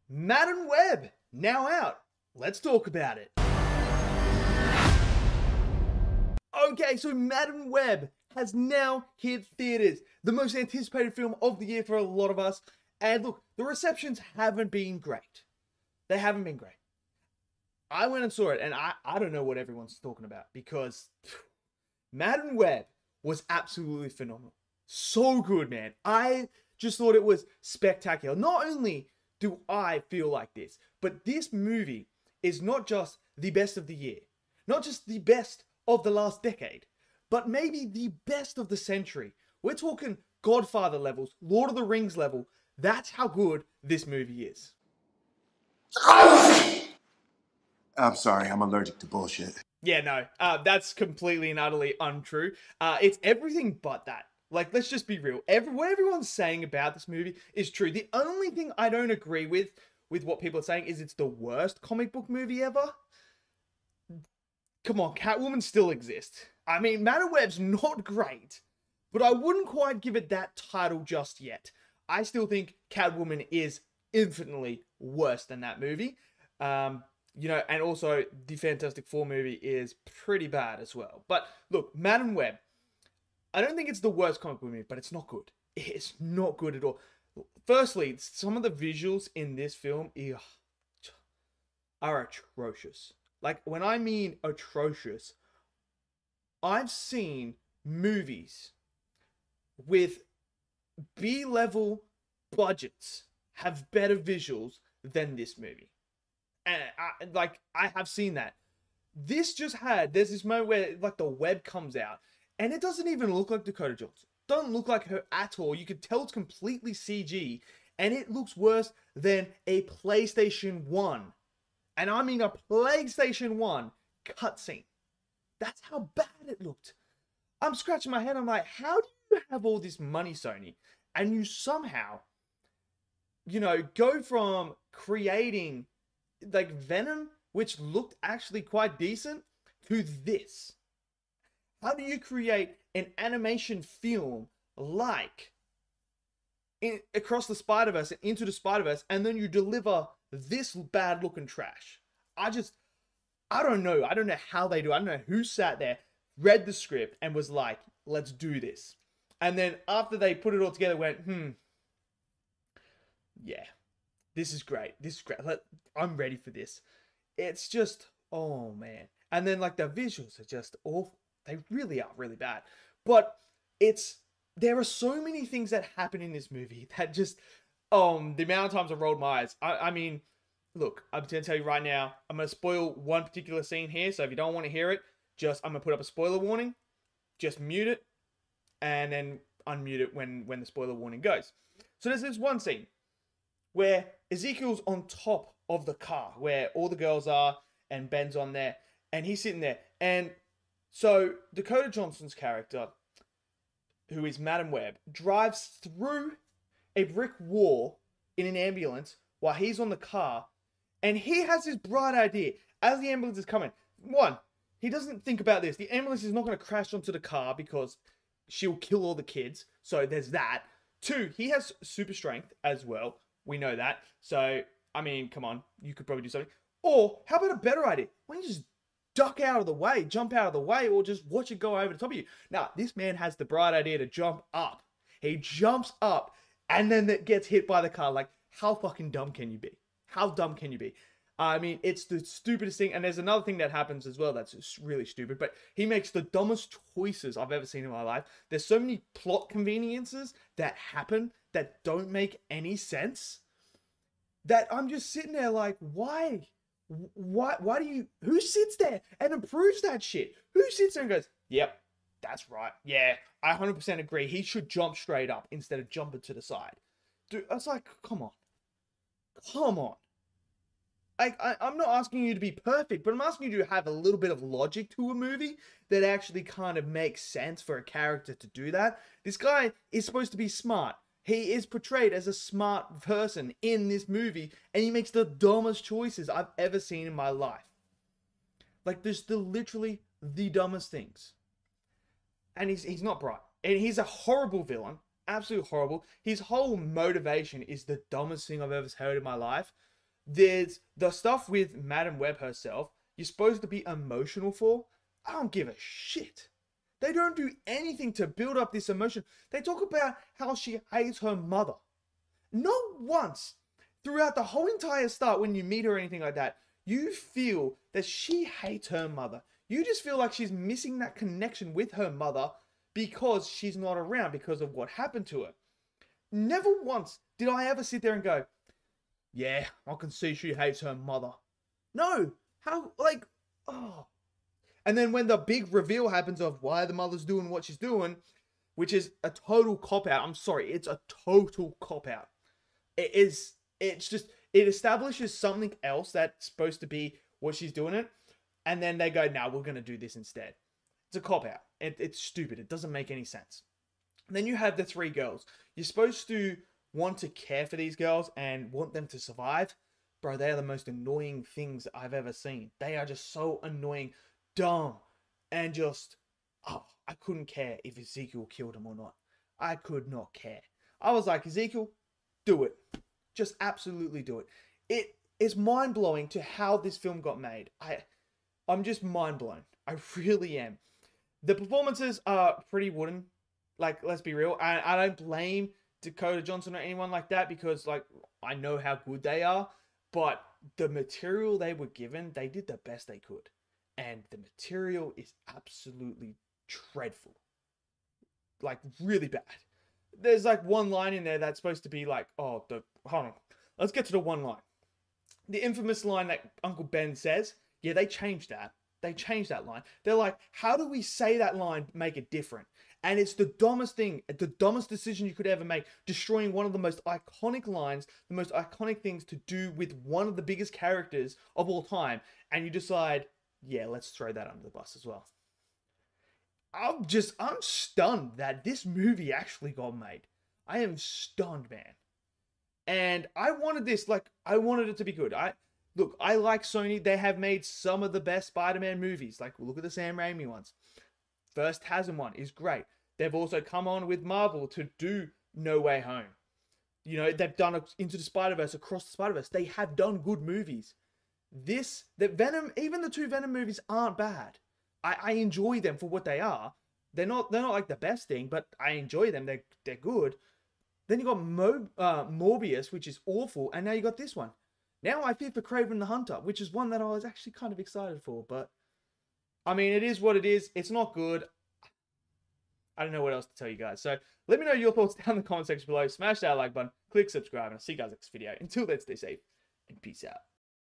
Madam Web, now out. Let's talk about it. Okay, so Madam Web has now hit theaters. The most anticipated film of the year for a lot of us. And look, the receptions haven't been great. They haven't been great. I went and saw it, and I don't know what everyone's talking about, because Madam Web was absolutely phenomenal. So good, man. I just thought it was spectacular. Not only do I feel like this, but this movie is not just the best of the year, not just the best of the last decade, but maybe the best of the century. We're talking Godfather levels, Lord of the Rings level. That's how good this movie is. I'm sorry, I'm allergic to bullshit. Yeah, no, that's completely and utterly untrue. It's everything but that. Like, let's just be real. What everyone's saying about this movie is true. The only thing I don't agree with what people are saying is it's the worst comic book movie ever. Come on, Catwoman still exists. I mean, Madam Web's not great, but I wouldn't quite give it that title just yet. I still think Catwoman is infinitely worse than that movie. You know, and also the Fantastic Four movie is pretty bad as well. But look, Madam Web, I don't think it's the worst comic book movie, but it's not good. It's not good at all. Firstly, some of the visuals in this film are atrocious. Like, when I mean atrocious, I've seen movies with B-level budgets have better visuals than this movie. And I have seen that. There's this moment where like the web comes out and it doesn't even look like Dakota Johnson. Don't look like her at all. You can tell it's completely CG, and it looks worse than a PlayStation 1. And I mean a PlayStation 1 cutscene. That's how bad it looked. I'm scratching my head. I'm like, how do you have all this money, Sony, and you somehow, you know, go from creating like Venom, which looked actually quite decent, to this? How do you create an animation film like Across the Spider-Verse and Into the Spider-Verse, and then you deliver this bad looking trash? I don't know. I don't know how they do it. I don't know who sat there, read the script, and was like, let's do this. And then after they put it all together, went, yeah, this is great. This is great. I'm ready for this. It's just, oh man. And then like the visuals are just awful. They really are really bad. But there are so many things that happen in this movie that just, the amount of times I rolled my eyes. I mean, look, I'm going to tell you right now, I'm going to spoil one particular scene here. So if you don't want to hear it, I'm going to put up a spoiler warning. Just mute it and then unmute it when the spoiler warning goes. So there's this one scene where Ezekiel's on top of the car where all the girls are, and Ben's on there, and he's sitting there. And so Dakota Johnson's character, who is Madam Web, drives through a brick wall in an ambulance while he's on the car, and he has this bright idea as the ambulance is coming. One, he doesn't think about this. The ambulance is not going to crash onto the car because she'll kill all the kids. So there's that. Two, he has super strength as well. We know that. So, I mean, come on. You could probably do something. Or, how about a better idea? Why don't you just duck out of the way, jump out of the way, or just watch it go over the top of you? Now, this man has the bright idea to jump up. He jumps up, and then it gets hit by the car. Like, how fucking dumb can you be? How dumb can you be? I mean, it's the stupidest thing. And there's another thing that happens as well that's really stupid. But he makes the dumbest choices I've ever seen in my life. There's so many plot conveniences that happen that don't make any sense, that I'm just sitting there like, why? Why do you... Who sits there and approves that shit? Who sits there and goes, yep, that's right. Yeah, I 100% agree. He should jump straight up instead of jumping to the side. Dude, I was like, come on. Come on. I'm not asking you to be perfect, but I'm asking you to have a little bit of logic to a movie that actually kind of makes sense for a character to do that. This guy is supposed to be smart. He is portrayed as a smart person in this movie, and he makes the dumbest choices I've ever seen in my life. Like, there's literally the dumbest things. And he's not bright. And he's a horrible villain. Absolutely horrible. His whole motivation is the dumbest thing I've ever heard in my life. There's the stuff with Madam Webb herself. You're supposed to be emotional for. I don't give a shit. They don't do anything to build up this emotion. They talk about how she hates her mother. Not once throughout the whole entire start when you meet her or anything like that, you feel that she hates her mother. You just feel like she's missing that connection with her mother because she's not around, because of what happened to her. Never once did I ever sit there and go, yeah, I can see she hates her mother. No. How, like, oh. And then when the big reveal happens of why the mother's doing what she's doing, which is a total cop-out. I'm sorry, it's a total cop-out. It's just, it establishes something else that's supposed to be what she's doing it. And then they go, nah, we're going to do this instead. It's a cop-out. It's stupid. It doesn't make any sense. And then you have the three girls. You're supposed to want to care for these girls and want them to survive. Bro, they are the most annoying things I've ever seen. They are just so annoying, dumb, and just, oh, I couldn't care if Ezekiel killed him or not. I could not care. I was like, Ezekiel, do it. Just absolutely do it. It is mind-blowing to how this film got made. I'm just mind-blown. I really am. The performances are pretty wooden. Like, let's be real. I don't blame Dakota Johnson or anyone like that because, like, I know how good they are. But the material they were given, they did the best they could. And the material is absolutely dreadful. Like, really bad. There's, like, one line in there that's supposed to be like, hold on. Let's get to the one line. The infamous line that Uncle Ben says, yeah, they changed that. They changed that line. They're like, how do we say that line, make it different? And it's the dumbest thing, the dumbest decision you could ever make, destroying one of the most iconic lines, the most iconic things to do with one of the biggest characters of all time. And you decide, yeah, let's throw that under the bus as well. I'm stunned that this movie actually got made. I am stunned, man. And I wanted this, like, I wanted it to be good. Look, I like Sony. They have made some of the best Spider-Man movies. Like, look at the Sam Raimi ones. First Hasm one is great. They've also come on with Marvel to do No Way Home. You know, they've done Into the Spider-Verse, Across the Spider-Verse. They have done good movies. Venom, even the two Venom movies aren't bad. I enjoy them for what they are. They're not like the best thing, but I enjoy them. They're good. Then you got Morbius, which is awful, and now you got this one. Now I fear for Kraven the Hunter, which is one that I was actually kind of excited for, but I mean, it is what it is. It's not good. I don't know what else to tell you guys. So let me know your thoughts down in the comment section below. Smash that like button, click subscribe, and I'll see you guys next video. Until then, stay safe and peace out.